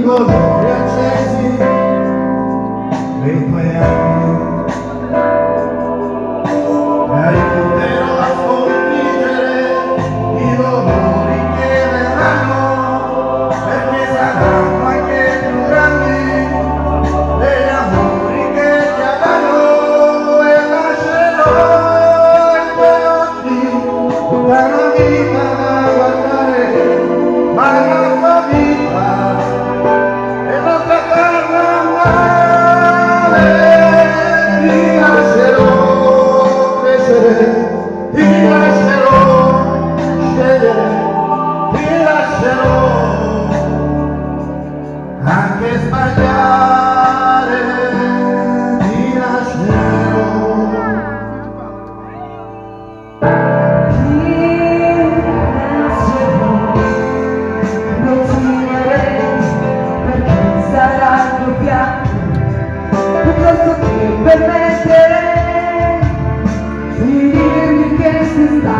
colori accesi dei tuoi anni e aiuterò a sconfiggere i dolori che verranno, perché saranno anche più grandi degli amori che ti avranno, e lascerò ai tuoi occhi tutta una vita da guardare, ma la tua vita e non trattarla male. Ti lascerò crescere, ti lascerò scegliere, ti lascerò anche sbagliare, ti lascerò. Sarà il tuo piano, piuttosto che permettere di dirmi che si sta